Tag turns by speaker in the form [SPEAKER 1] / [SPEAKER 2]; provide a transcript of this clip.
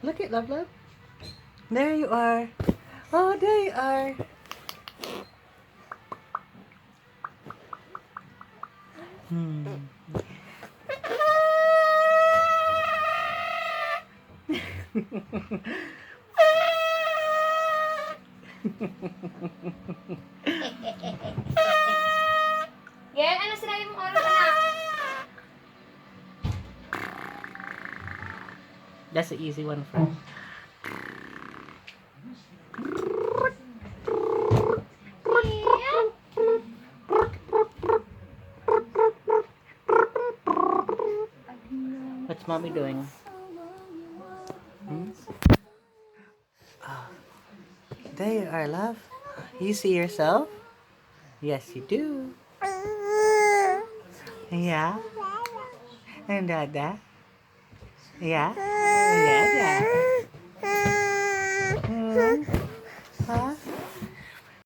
[SPEAKER 1] Look at Love Love. There you are. Oh, there you are. Hmm.
[SPEAKER 2] Yan, ano sinabi mong oras, anak?
[SPEAKER 1] That's the easy one first. What's mommy doing? Hmm? Oh, there you are, love. You see yourself? Yes, you do. Yeah. And Dada? Yeah. Yeah, yeah. Hmm? Huh?